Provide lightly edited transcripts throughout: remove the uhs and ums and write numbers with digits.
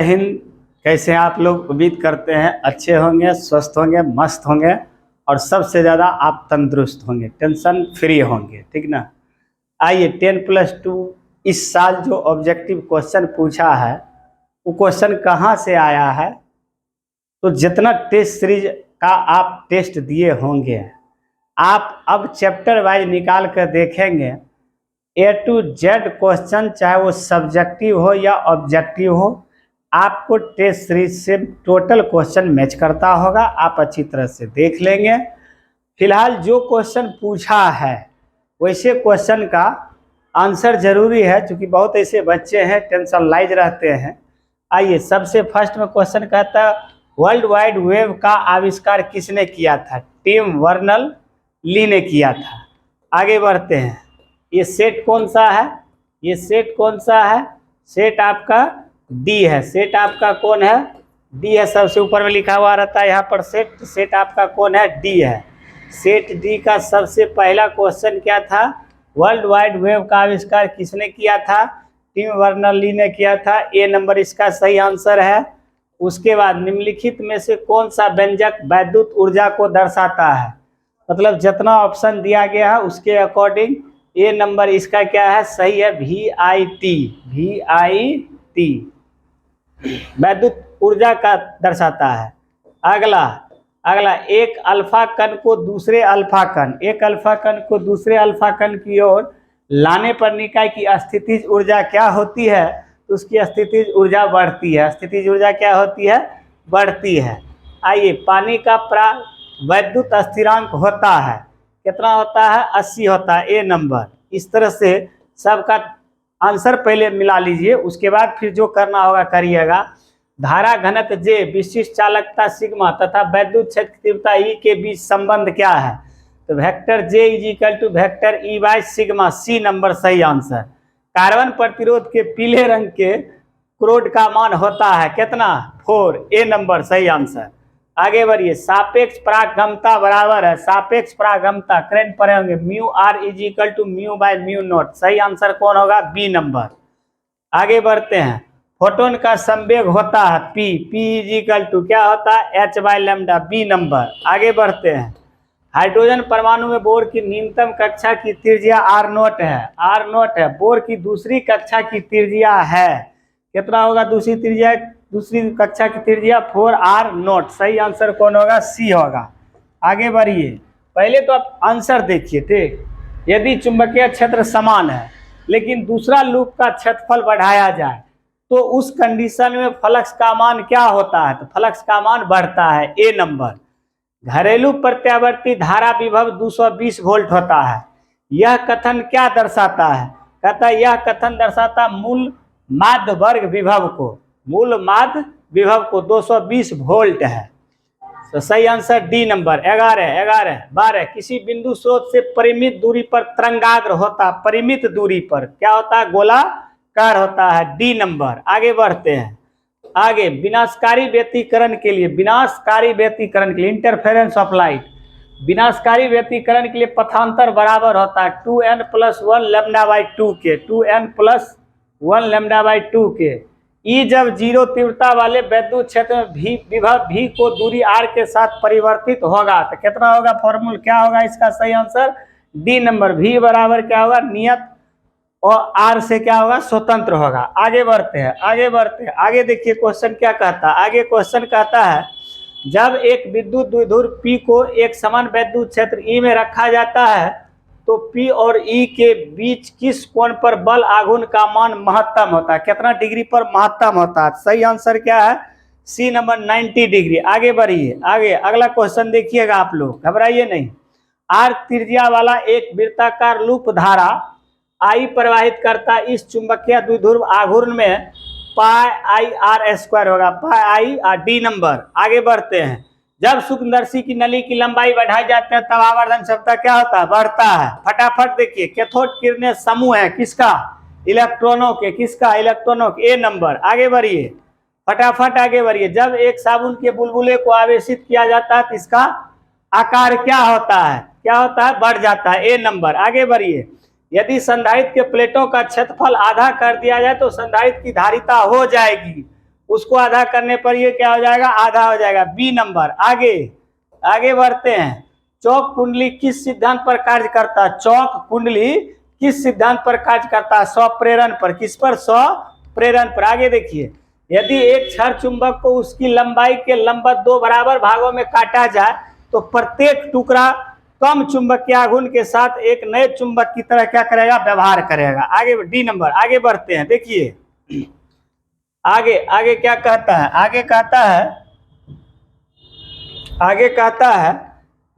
हिंद। कैसे हैं आप लोग? उम्मीद करते हैं अच्छे होंगे, स्वस्थ होंगे, मस्त होंगे और सबसे ज़्यादा आप तंदुरुस्त होंगे, टेंशन फ्री होंगे। ठीक ना? आइए 10+2 इस साल जो ऑब्जेक्टिव क्वेश्चन पूछा है वो क्वेश्चन कहाँ से आया है। तो जितना टेस्ट सीरीज का आप टेस्ट दिए होंगे, आप अब चैप्टर वाइज निकाल कर देखेंगे। A to Z क्वेश्चन, चाहे वो सब्जेक्टिव हो या ऑब्जेक्टिव हो, आपको टेस्ट सीरीज से टोटल क्वेश्चन मैच करता होगा। आप अच्छी तरह से देख लेंगे। फिलहाल जो क्वेश्चन पूछा है वैसे क्वेश्चन का आंसर जरूरी है, क्योंकि बहुत ऐसे बच्चे हैं टेंशन लाइज रहते हैं। आइए, सबसे फर्स्ट में क्वेश्चन कहता है वर्ल्ड वाइड वेब का आविष्कार किसने किया था? टिम वर्नल ली ने किया था। आगे बढ़ते हैं। ये सेट कौन सा है? ये सेट कौन सा है? सेट आपका डी है। सेट आपका कौन है? डी है। सबसे ऊपर में लिखा हुआ रहता है यहाँ पर सेट। सेट आपका कौन है? डी है। सेट डी का सबसे पहला क्वेश्चन क्या था? वर्ल्ड वाइड वेब का आविष्कार किसने किया था? टिम वर्नर ली ने किया था। ए नंबर इसका सही आंसर है। उसके बाद निम्नलिखित में से कौन सा व्यंजक वैद्युत ऊर्जा को दर्शाता है? मतलब जितना ऑप्शन दिया गया है उसके अकॉर्डिंग ए नंबर इसका क्या है? सही है, VIT। VIT वैद्युत ऊर्जा का दर्शाता है। अगला एक अल्फा कण को दूसरे अल्फा कण, एक अल्फा कण को दूसरे अल्फा कण की ओर लाने पर निकाय की स्थितिज ऊर्जा क्या होती है? तो उसकी स्थितिज ऊर्जा बढ़ती है। स्थितिज ऊर्जा क्या होती है? बढ़ती है। आइए, पानी का वैद्युत स्थिरांक होता है, कितना होता है? 80 होता है। ए नंबर। इस तरह से सबका आंसर पहले मिला लीजिए, उसके बाद फिर जो करना होगा करिएगा। धारा घनत्व जे, विशिष्ट चालकता सिग्मा तथा वैद्युत क्षेत्र तीव्रता ई के बीच संबंध क्या है? तो vector J is equal to vector E by sigma. C number सही आंसर। कार्बन प्रतिरोध के पीले रंग के क्रोड का मान होता है कितना? 4। ए नंबर सही आंसर। आगे बढ़िए। सापेक्ष परागमता बराबर है, सापेक्ष परागमता करंट पढ़े होंगे, mu R is equal to mu by mu not. सही आंसर कौन होगा? B number. आगे बढ़ते हैं। फोटोन का संवेग होता है P। P is equal to क्या होता है? H by lambda. B number. आगे बढ़ते हैं। हाइड्रोजन परमाणु में बोर की न्यूनतम कक्षा की त्रिज्या R0 है। R0 है। बोर की दूसरी कक्षा की त्रिज्या है कितना होगा? दूसरी कक्षा की त्रिज्या 4R0। सही आंसर कौन होगा? सी होगा। आगे बढ़िए। पहले तो आप आंसर देखिए। ठीक, यदि चुंबकीय क्षेत्र समान है लेकिन दूसरा लूप का क्षेत्रफल बढ़ाया जाए तो उस कंडीशन में फ्लक्स का मान क्या होता है? तो फ्लक्स का मान बढ़ता है। ए नंबर। घरेलू प्रत्यावर्ती धारा विभव 220 वोल्ट होता है। यह कथन क्या दर्शाता है? कहता है यह कथन दर्शाता मूल माध्य वर्ग विभव को, मूल माध्य विभव को 220 वोल्ट है। तो सही आंसर डी नंबर। 12 किसी बिंदु स्रोत से परिमित दूरी पर तरंगाग्र होता, परिमित दूरी पर क्या होता है? गोलाकार होता है। D number. आगे बढ़ते हैं। आगे विनाशकारी व्यतिकरण के लिए, विनाशकारी व्यतिकरण के लिए इंटरफेरेंस ऑफ लाइट, विनाशकारी व्यतिकरण के लिए पथांतर बराबर होता है 2n+1 λ/2 के, 2n+1 λ/2 के। ई जब जीरो तीव्रता वाले वैद्युत क्षेत्र में विभव V को दूरी r के साथ परिवर्तित होगा तो कितना होगा? फॉर्मूला क्या होगा इसका? सही आंसर डी नंबर। V बराबर क्या होगा? नियत और R से क्या होगा? स्वतंत्र होगा। आगे बढ़ते हैं। आगे देखिए क्वेश्चन क्या कहता है। आगे क्वेश्चन कहता है जब एक विद्युत द्विध्रुव P को एक समान वैद्युत क्षेत्र E में रखा जाता है तो P और E के बीच किस कोण पर बल आघूर्ण का मान महत्तम होता है? कितना डिग्री पर महत्तम होता है? सही आंसर क्या है? C number 90 degree. आगे बढ़िए। आगे अगला क्वेश्चन देखिएगा आप लोग, घबराइए नहीं। R त्रिज्या वाला एक वृत्ताकार लूप धारा I प्रवाहित करता इस चुंबकीय द्विध्रुव आघूर्ण में πI/r² होगा। πI। D number. आगे बढ़ते हैं। जब सूक्ष्मदर्शी की नली की लंबाई बढ़ाई जाती है तब आवर्धन क्षमता क्या होता है? बढ़ता है। फटाफट देखिए। कैथोड किरणें समूह है किसका? इलेक्ट्रॉनों के। किसका? इलेक्ट्रॉनों के। ए नंबर। आगे बढ़िए, फटाफट आगे बढ़िए। जब एक साबुन के बुलबुले को आवेशित किया जाता है तो इसका आकार क्या होता है? क्या होता है? बढ़ जाता है। ए नंबर। आगे बढ़िए। यदि संधारित्र के प्लेटों का क्षेत्रफल आधा कर दिया जाए तो संधारित्र की धारिता हो जाएगी उसको आधा करने पर ये क्या हो जाएगा, आधा हो जाएगा। B number. आगे बढ़ते हैं। चौक कुंडली किस सिद्धांत पर कार्य करता है? चौक कुंडली किस सिद्धांत पर कार्य करता है? स्वप्रेरण पर। किस पर? स्वप्रेरण पर। आगे देखिए, यदि एक क्षण चुंबक को उसकी लंबाई के लंबवत 2 बराबर भागों में काटा जाए तो प्रत्येक टुकड़ा कम चुंबकीय आघूर्ण के साथ एक नए चुंबक की तरह क्या करेगा, व्यवहार करेगा। आगे डी नंबर। आगे बढ़ते हैं। देखिए आगे क्या कहता है, आगे कहता है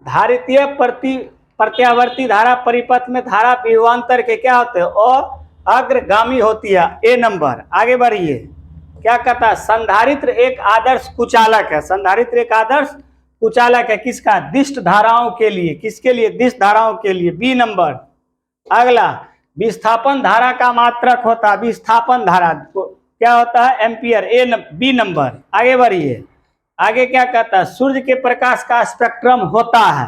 धारितीय प्रत्यावर्ती धारा परिपथ में धारा विभवांतर के क्या होते हैं, अग्रगामी होती है। ए नंबर। आगे बढ़िए। क्या कहता है, संधारित्र एक आदर्श कुचालक है। संधारित्र एक आदर्श कुचालक है। किसका? दिष्ट धाराओं के लिए। किसके लिए? दिष्ट धाराओं के लिए। B number. अगला, विस्थापन धारा का मात्रक होता है। विस्थापन धारा क्या होता है? एम्पियर। B number. आगे बढ़िए। आगे क्या कहता है, सूर्य के प्रकाश का स्पेक्ट्रम होता है।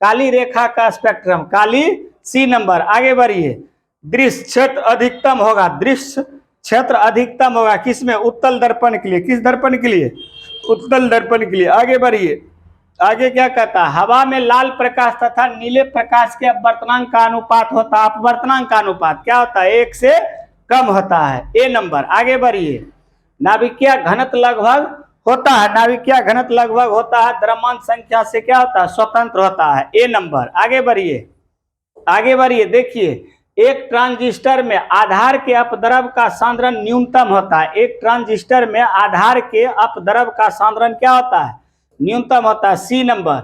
काली रेखा का स्पेक्ट्रम, काली। सी नंबर। आगे बढ़िए। दृश्य क्षेत्र अधिकतम होगा। दृश्य क्षेत्र अधिकतम होगा किसमें? उत्तल दर्पण के लिए। किस दर्पण के लिए? उत्तल दर्पण के लिए। आगे बढ़िए। आगे क्या कहता है, हवा में लाल प्रकाश तथा नीले प्रकाश के अपवर्तनांक का अनुपात होता है। अपवर्तनांक का अनुपात क्या होता है? 1 से कम होता है। ए नंबर। आगे बढ़िए। नाभिकीय घनत्व लगभग होता है। नाभिकीय घनत्व लगभग होता है, द्रव्यमान संख्या से क्या होता है? स्वतंत्र होता है। ए नंबर। आगे बढ़िए। देखिए, एक ट्रांजिस्टर में आधार के अपद्रव का सांद्रण न्यूनतम होता है। एक ट्रांजिस्टर में आधार के अपद्रव का सांद्रण क्या होता है? न्यूनतम होता है। C number.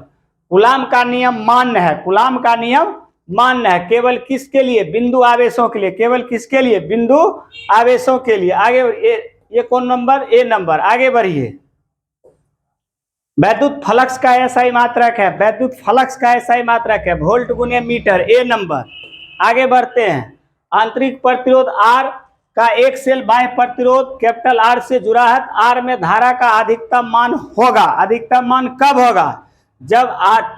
कूलाम का नियम मान्य है। कूलाम का नियम मान्य है केवल किसके लिए? बिंदु आवेशों के लिए। केवल किसके लिए? बिंदु आवेशों के लिए। आगे ये कौन नंबर? ए नंबर। आगे बढ़िए। वैद्युत फ्लक्स का एसआई मात्रक है। वैद्युत फ्लक्स का एसआई मात्रक है वोल्ट गुने मीटर। ए नंबर। आगे बढ़ते हैं। आंतरिक प्रतिरोध R का एक सेल बाह्य प्रतिरोध कैपिटल R से जुड़ा है। R में धारा का अधिकतम मान होगा। अधिकतम मान कब होगा? जब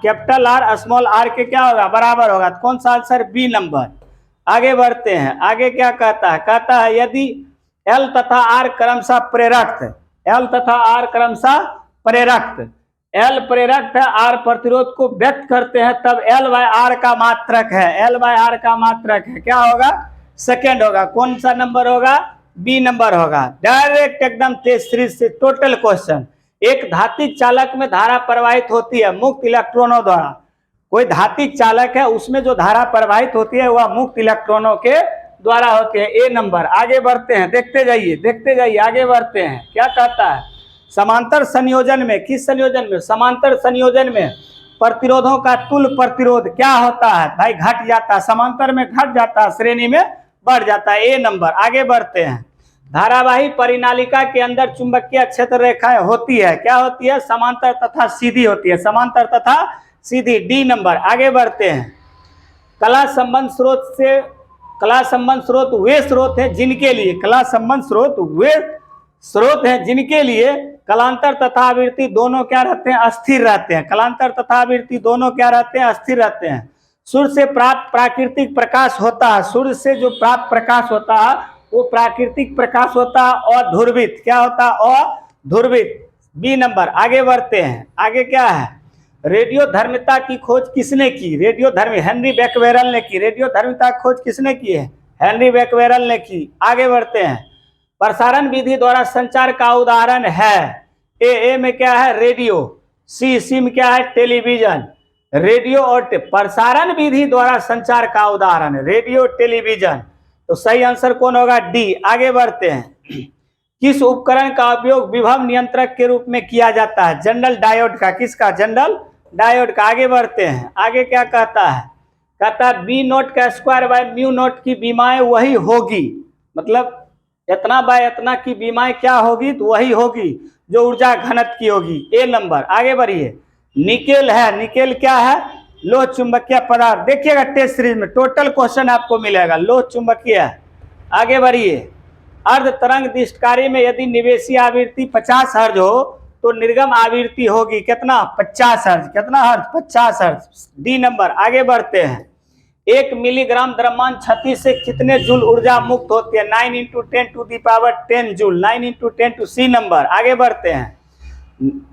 कैपिटल R स्मॉल r के क्या होगा? बराबर होगा। कौन सा आंसर? B number. आगे बढ़ते हैं। आगे क्या कहता है? कहता है यदि L तथा R क्रमशः प्रेरक, L तथा R क्रमशः प्रेरक, L प्रेरक है, R प्रतिरोध को व्यक्त करते हैं, तब L/R का मात्रक है। L/R का मात्रक है। क्या होगा? सेकेंड होगा। कौन सा नंबर होगा? बी नंबर होगा। डायरेक्ट एकदम तेज सीरीज से टोटल क्वेश्चन। एक धात्विक चालक में धारा प्रवाहित होती है मुक्त इलेक्ट्रॉनों द्वारा। कोई धात्विक चालक है, उसमें जो धारा प्रवाहित होती है वह मुक्त इलेक्ट्रॉनों के द्वारा होती है। ए नंबर। आगे बढ़ते हैं। देखते जाइए। आगे बढ़ते हैं। क्या कहता है, समांतर संयोजन में, किस संयोजन में? समांतर संयोजन में प्रतिरोधों का तुल्य प्रतिरोध क्या होता है? भाई घट जाता है। समांतर में घट जाता है, श्रेणी में बढ़ जाता है। ए नंबर। आगे बढ़ते हैं। धारावाही परिनालिका के अंदर चुंबकीय क्षेत्र रेखाएं होती है। क्या होती है? समांतर तथा सीधी होती है। समांतर तथा सीधी। D number. आगे बढ़ते हैं। कला संबंध स्रोत वे स्रोत हैं जिनके लिए, कला संबंध स्रोत वे स्रोत हैं जिनके लिए कलांतर तथा आवृत्ति दोनों क्या रहते हैं? अस्थिर रहते हैं। कलांतर तथा आवृत्ति दोनों क्या रहते हैं? अस्थिर रहते हैं। सूर्य से प्राप्त प्राकृतिक प्रकाश होता है। सूर्य से जो प्राप्त प्रकाश होता है वो प्राकृतिक प्रकाश होता है। अध्रुवित। क्या होता है? अध्रुवित। B number. आगे बढ़ते हैं। आगे क्या है? रेडियो धर्मिता की खोज किसने की? हेनरी बैक्वेरेल ने की। रेडियो धर्मिता की खोज किसने की है? हेनरी बैक्वेरेल ने की। आगे बढ़ते हैं। प्रसारण विधि द्वारा संचार का उदाहरण है। ए में क्या है? रेडियो। सी में क्या है? टेलीविजन। रेडियो और प्रसारण विधि द्वारा संचार का उदाहरण रेडियो, टेलीविजन। तो सही आंसर कौन होगा? डी। आगे बढ़ते हैं। किस उपकरण का उपयोग विभव नियंत्रक के रूप में किया जाता है? जनरल डायोड का। किसका? जनरल डायोड का। आगे बढ़ते हैं। आगे क्या कहता है? कहता है बी नोट का स्क्वायर बाय म्यू नोट की बीमाएं वही होगी। मतलब इतना बाय इतना की बीमाएं क्या होगी? तो वही होगी जो ऊर्जा घनत्व की होगी। ए नंबर। आगे बढ़िए। निकेल है। निकेल क्या है? लोह चुंबकीय पदार्थ। देखिएगा टेस्ट सीरीज में टोटल क्वेश्चन आपको मिलेगा। लोह चुंबकीय। आगे बढ़िए। अर्ध तरंग दिष्टकारी में यदि निवेशी आवृत्ति 50 हर्ज हो तो निर्गम आवृत्ति होगी कितना? 50 हर्ज। कितना हर्ज? 50 हर्ज। D number. आगे बढ़ते हैं। 1 मिलीग्राम द्रव्यमान क्षति से कितने जूल ऊर्जा मुक्त होती है? 9 × 10⁻10 जूल, 9 × 10 टू सी नंबर। आगे बढ़ते हैं।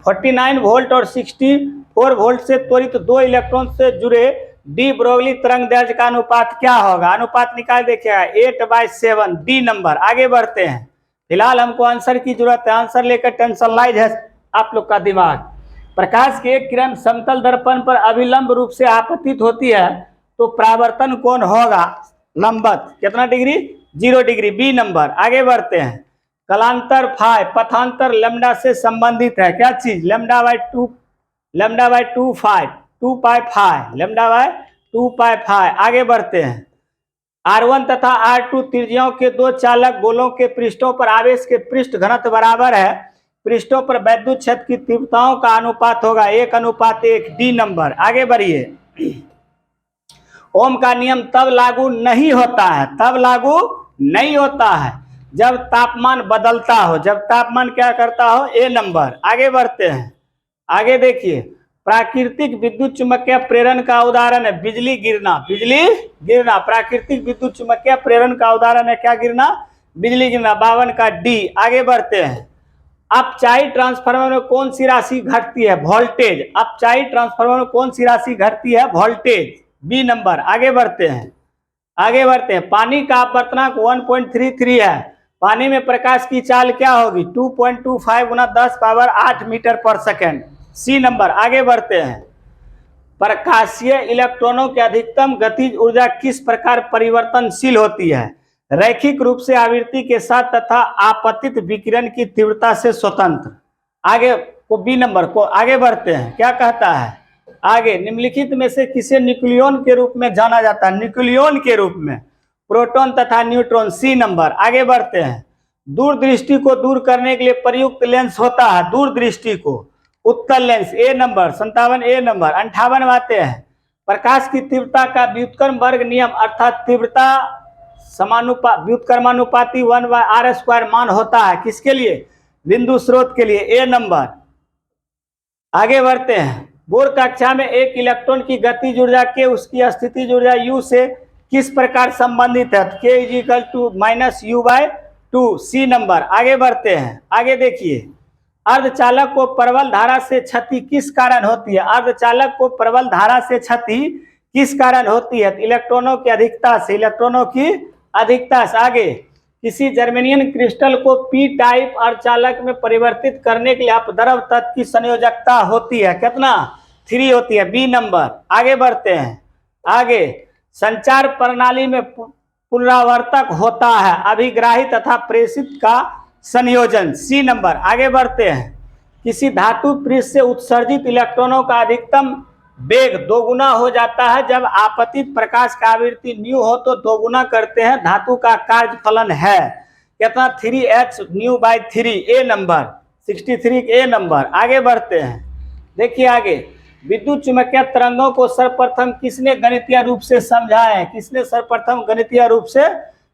49 वोल्ट और 64 वोल्ट से त्वरित 2 इलेक्ट्रॉन से जुड़े डी ब्रोगली तरंग दैर्ध्य का अनुपात क्या होगा? अनुपात निकाल देखिएगा, 8/7, डी नंबर। आगे बढ़ते हैं। फिलहाल हमको आंसर की जरूरत है, आंसर लेकर टेंशनलाइज है आप लोग का दिमाग। प्रकाश की एक किरण समतल दर्पण पर अभिलंब रूप से आपतित होती है तो परावर्तन कोण होगा लंबवत कितना डिग्री? 0 degree, B number. आगे बढ़ते हैं। कलांतर फाई पथांतर लैम्डा से संबंधित है, क्या चीज? λ/2 फाई 2π λ/2π। आगे बढ़ते हैं। R1 तथा R2 त्रिज्याओं के दो चालक गोलों के पृष्ठों पर आवेश के पृष्ठ घनत्व बराबर है। पृष्ठों पर वैद्युत क्षेत्र की तीव्रताओं का अनुपात होगा 1:1, डी नंबर। आगे बढ़िए। ओम का नियम तब लागू नहीं होता है, तब लागू नहीं होता है जब तापमान बदलता हो। जब तापमान क्या करता हो? ए नंबर। आगे बढ़ते हैं। आगे देखिए, प्राकृतिक विद्युत चुम्बकीय प्रेरण का उदाहरण है बिजली गिरना। बिजली गिरना प्राकृतिक विद्युत चुम्बकीय प्रेरण का उदाहरण है, क्या गिरना? बिजली गिरना, 52 का डी। आगे बढ़ते हैं। अपचाई ट्रांसफार्मर में कौन सी राशि घटती है? वोल्टेज। अपचाई ट्रांसफार्मर में कौन सी राशि घटती है? Voltage, B number. आगे बढ़ते हैं। आगे बढ़ते हैं। पानी का अपवर्तनांक 1.33 है। पानी में प्रकाश की चाल क्या होगी? 2.25 × 10⁸ मीटर पर सेकेंड, सी नंबर। आगे बढ़ते हैं। प्रकाशीय इलेक्ट्रॉनों की अधिकतम गतिज ऊर्जा किस प्रकार परिवर्तनशील होती है? रैखिक रूप से आवृत्ति के साथ तथा आपतित विकिरण की तीव्रता से स्वतंत्र। आगे को बी नंबर को। आगे बढ़ते हैं। क्या कहता है आगे? निम्नलिखित में से किसे न्यूक्लियन के रूप में जाना जाता है? न्यूक्लियन के रूप में प्रोटॉन तथा न्यूट्रॉन, सी नंबर। आगे बढ़ते हैं। दूरदृष्टि को दूर करने के लिए प्रयुक्त लेंस होता है दूरदृष्टि को उत्तल लेंस, ए नंबर। 57 ए नंबर। 58 आते हैं। प्रकाश की तीव्रता का व्युत्क्रम वर्ग नियम अर्थात तीव्रता व्युत्क्रमानुपाती 1/r² मान होता है किसके लिए? बिंदु स्रोत के लिए, ए नंबर। आगे बढ़ते हैं। बोर कक्षा में एक इलेक्ट्रॉन की गतिज ऊर्जा के उसकी स्थितिज ऊर्जा u से किस प्रकार संबंधित है? k = -u/2, C number. आगे बढ़ते हैं। आगे देखिए, अर्धचालक को प्रबल धारा से क्षति किस कारण होती है? अर्धचालक को प्रबल धारा से क्षति किस कारण होती है? इलेक्ट्रॉनों की अधिकता से, इलेक्ट्रॉनों की अधिकता से। आगे, किसी जर्मेनियम क्रिस्टल को पी टाइप अर्धचालक में परिवर्तित करने के लिए अपद्रव तत्व की संयोजकता होती है कितना? 3 होती है, बी नंबर। आगे बढ़ते हैं। आगे, संचार प्रणाली में पुनरावर्तक होता है अभिग्राही तथा प्रेषित का संयोजन, सी नंबर। आगे बढ़ते हैं। किसी धातु पृष्ठ से उत्सर्जित इलेक्ट्रॉनों का अधिकतम वेग 2 गुना हो जाता है जब आपतित प्रकाश का आवृत्ति न्यू हो तो 2 गुना करते हैं धातु का कार्यफलन है कितना? 3h/3, ए नंबर। 63 ए नंबर। आगे बढ़ते हैं। देखिए आगे, विद्युत चुम्बकीय तरंगों को सर्वप्रथम किसने गणितीय रूप से समझाया है? किसने सर्वप्रथम गणितीय रूप से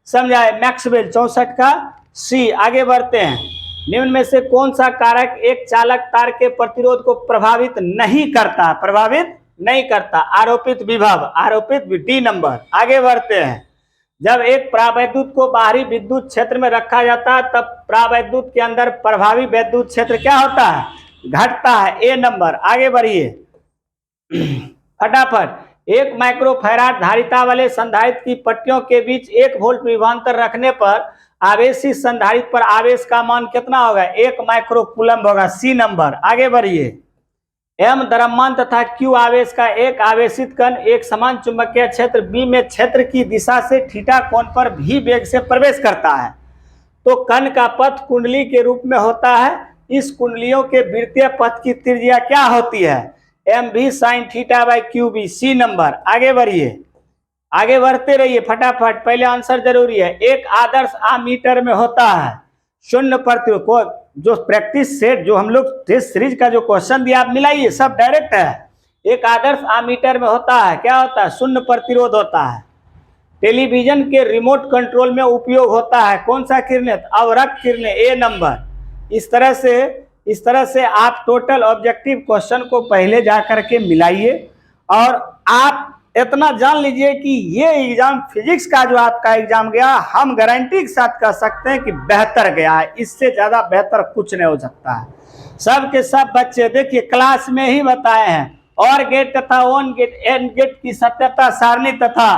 समझाया? मैक्सवेल, 64 का सी। आगे बढ़ते हैं। निम्न में से कौन सा कारक एक चालक तार के प्रतिरोध को प्रभावित नहीं करता? प्रभावित नहीं करता, आरोपित विभव, आरोपित, डी नंबर। आगे बढ़ते हैं। जब एक परावैद्युत को बाहरी विद्युत क्षेत्र में रखा जाता है तब परावैद्युत के अंदर प्रभावी वैद्युत क्षेत्र क्या होता है? घटता है, ए नंबर। आगे बढ़िए फटाफट। 1 माइक्रोफैराड धारिता वाले संधारित्र की पट्टियों के बीच 1 वोल्ट विभवांतर रखने पर आवेशी संधारित्र पर आवेश का मान कितना होगा? 1 माइक्रोकूलम्ब होगा, सी नंबर। आगे बढ़िए। एम द्रव्यमान तथा क्यू आवेश का एक आवेशित कण एक समान चुंबकीय क्षेत्र बी में क्षेत्र की दिशा से थीटा कोण पर भी वेग से प्रवेश करता है तो कण का पथ कुंडली के रूप में होता है। इस कुंडलियों के वृत्तीय पथ की त्रिज्या क्या होती है? mv sin θ/qb, C number. आगे बढ़िए, आगे बढ़ते रहिए फटाफट, पहले आंसर जरूरी है। एक आदर्श आमीटर में होता है 0 प्रतिरोध को, जो प्रैक्टिस सेट जो हम लोग टेस्ट सीरीज का जो क्वेश्चन दिया आप मिलाइए, सब डायरेक्ट है। एक आदर्श आमीटर में होता है, क्या होता है? 0 प्रतिरोध होता है। टेलीविजन के रिमोट कंट्रोल में उपयोग होता है कौन सा किरणें? अवरक्त किरणें, ए नंबर। इस तरह से आप टोटल ऑब्जेक्टिव क्वेश्चन को पहले जा करके मिलाइए और आप इतना जान लीजिए कि ये एग्जाम फिजिक्स का जो आपका एग्जाम गया, हम गारंटी के साथ कह सकते हैं कि बेहतर गया है। इससे ज्यादा बेहतर कुछ नहीं हो सकता है। सब के सब बच्चे देखिए क्लास में ही बताए हैं, और गेट तथा ऑन गेट एंड गेट की सत्यता सारणी तथा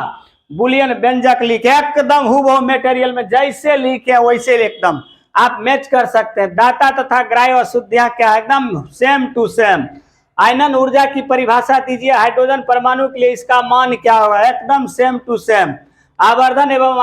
बुलियन व्यंजक लिखे, एकदम हुबहू मटेरियल में जैसे लिखे वैसे एकदम आप मैच कर सकते हैं। दाता तथा ग्राह्य अशुद्धियां क्या है, एकदम सेम टू सेम। आयनन ऊर्जा की परिभाषा दीजिए, हाइड्रोजन परमाणु के लिए इसका मान क्या होगा, एकदम सेम टू सेम। आवर्धन एवं